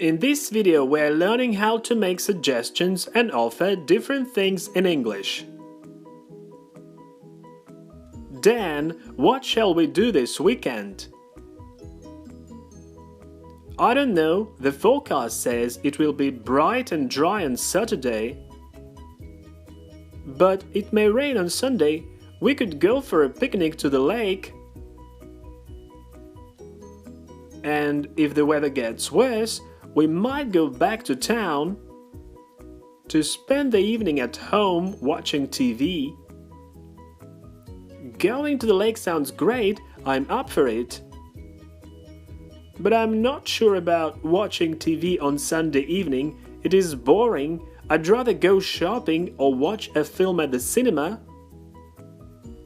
In this video, we're learning how to make suggestions and offer different things in English. Dan, what shall we do this weekend? I don't know, the forecast says it will be bright and dry on Saturday. But it may rain on Sunday. We could go for a picnic to the lake. And if the weather gets worse, we might go back to town to spend the evening at home watching TV. Going to the lake sounds great, I'm up for it. But I'm not sure about watching TV on Sunday evening, it is boring. I'd rather go shopping or watch a film at the cinema.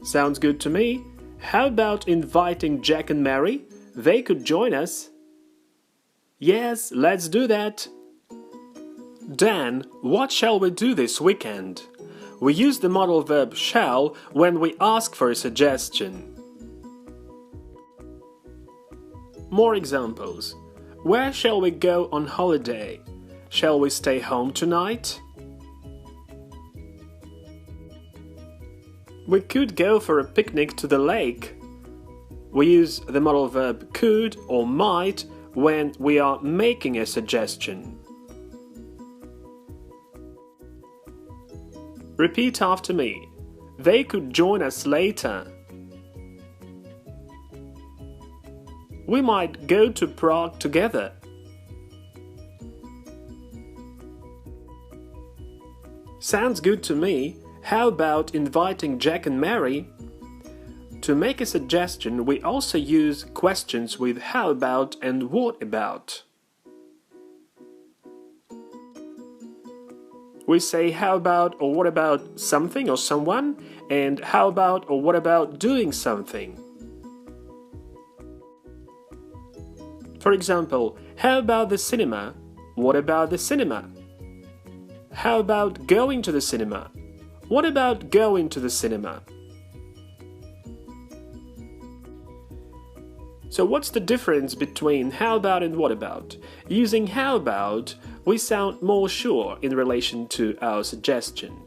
Sounds good to me. How about inviting Jack and Mary? They could join us. Yes, let's do that. Dan, what shall we do this weekend? We use the modal verb shall when we ask for a suggestion. More examples. Where shall we go on holiday? Shall we stay home tonight? We could go for a picnic to the lake. We use the modal verb could or might when we are making a suggestion. Repeat after me. They could join us later. We might go to Prague together. Sounds good to me. How about inviting Jack and Mary? To make a suggestion, we also use questions with how about and what about. We say how about or what about something or someone, and how about or what about doing something. For example, how about the cinema? What about the cinema? How about going to the cinema? What about going to the cinema? So what's the difference between how about and what about? Using how about, we sound more sure in relation to our suggestion,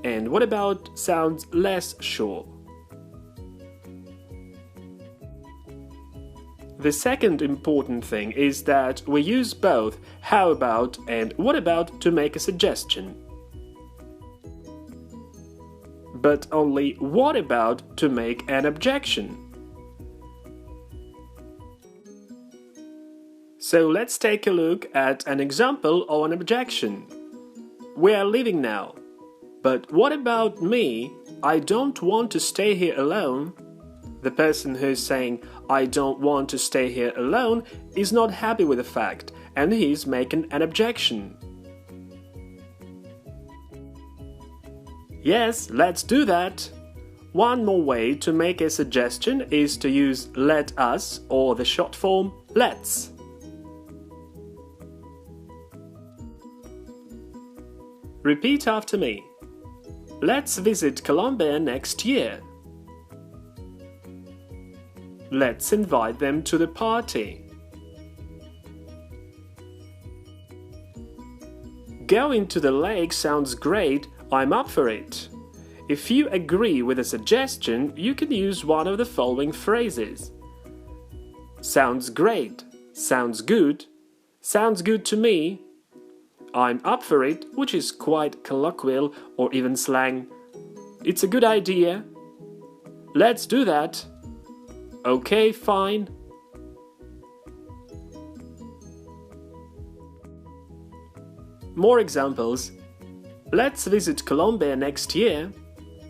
and what about sounds less sure. The second important thing is that we use both how about and what about to make a suggestion, but only what about to make an objection. So let's take a look at an example of an objection. We are leaving now. But what about me? I don't want to stay here alone. The person who's saying, I don't want to stay here alone, is not happy with the fact, and he's making an objection. Yes, let's do that. One more way to make a suggestion is to use let us or the short form let's. Repeat after me. Let's visit Colombia next year. Let's invite them to the party. Going to the lake sounds great, I'm up for it. If you agree with a suggestion, you can use one of the following phrases. Sounds great, sounds good to me, I'm up for it, which is quite colloquial or even slang. It's a good idea. Let's do that. Okay, fine. More examples. Let's visit Colombia next year.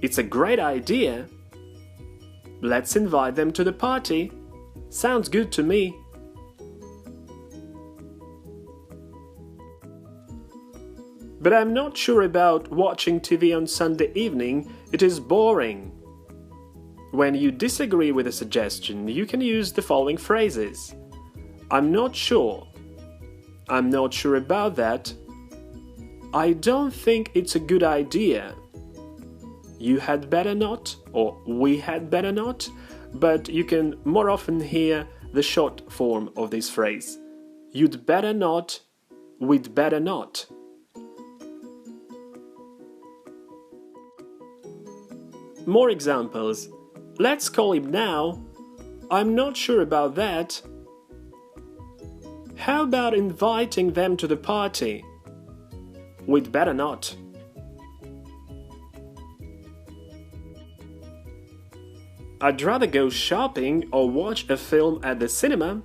It's a great idea. Let's invite them to the party. Sounds good to me. But I'm not sure about watching TV on Sunday evening, it is boring. When you disagree with a suggestion, you can use the following phrases. I'm not sure. I'm not sure about that. I don't think it's a good idea. You had better not, or we had better not, but you can more often hear the short form of this phrase. You'd better not, we'd better not. More examples. Let's call him now. I'm not sure about that. How about inviting them to the party? We'd better not. I'd rather go shopping or watch a film at the cinema.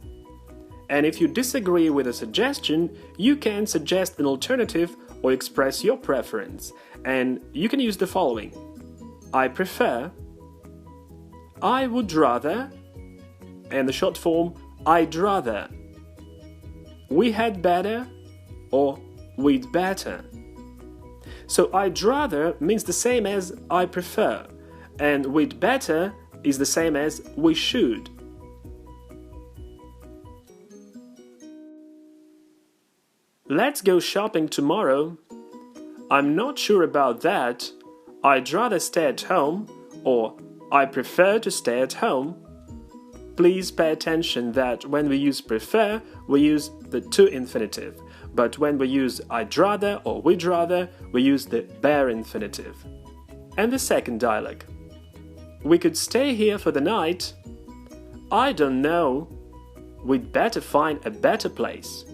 And if you disagree with a suggestion, you can suggest an alternative or express your preference. And you can use the following: I prefer, I would rather, and the short form, I'd rather. We had better or we'd better. So I'd rather means the same as I prefer, and we'd better is the same as we should. Let's go shopping tomorrow. I'm not sure about that. I'd rather stay at home, or I prefer to stay at home. Please pay attention that when we use prefer, we use the to infinitive, but when we use I'd rather or we'd rather, we use the bare infinitive. And the second dialogue. We could stay here for the night. I don't know. We'd better find a better place.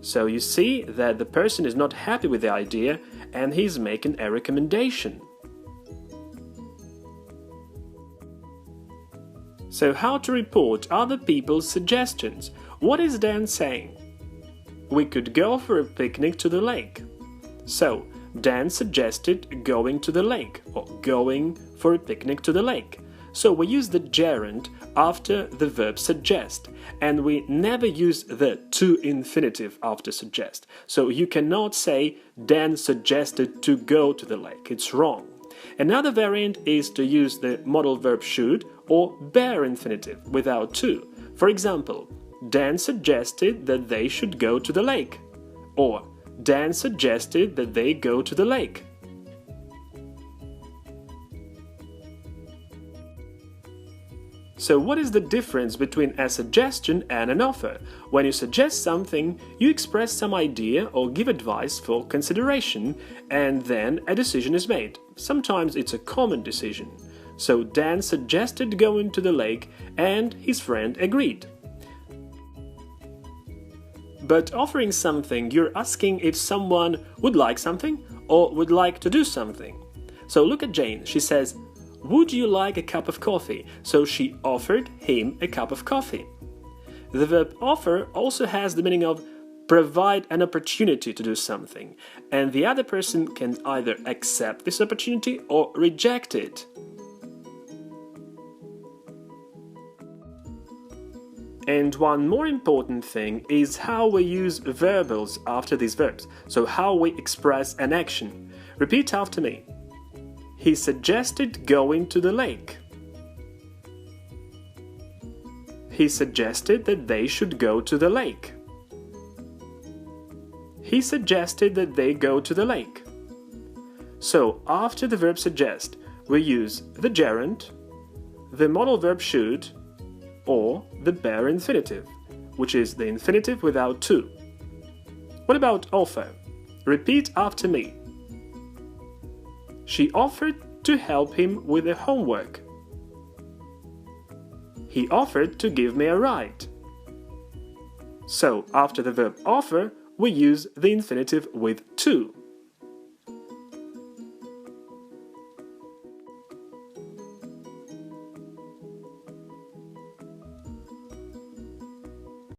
So you see that the person is not happy with the idea and he's making a recommendation. So how to report other people's suggestions? What is Dan saying? We could go for a picnic to the lake. So Dan suggested going to the lake or going for a picnic to the lake. So we use the gerund after the verb suggest, and we never use the to infinitive after suggest. So you cannot say Dan suggested to go to the lake. It's wrong. Another variant is to use the modal verb should or bare infinitive without to. For example, Dan suggested that they should go to the lake, or Dan suggested that they go to the lake. So what is the difference between a suggestion and an offer? When you suggest something, you express some idea or give advice for consideration, and then a decision is made. Sometimes it's a common decision. So Dan suggested going to the lake, and his friend agreed. But offering something, you're asking if someone would like something or would like to do something. So look at Jane. She says, would you like a cup of coffee? So she offered him a cup of coffee. The verb offer also has the meaning of provide an opportunity to do something, and the other person can either accept this opportunity or reject it. And one more important thing is how we use verbals after these verbs, so how we express an action. Repeat after me. He suggested going to the lake. He suggested that they should go to the lake. He suggested that they go to the lake. So, after the verb suggest, we use the gerund, the modal verb should, or the bare infinitive, which is the infinitive without to. What about offer? Repeat after me. She offered to help him with the homework. He offered to give me a ride. So, after the verb offer, we use the infinitive with to.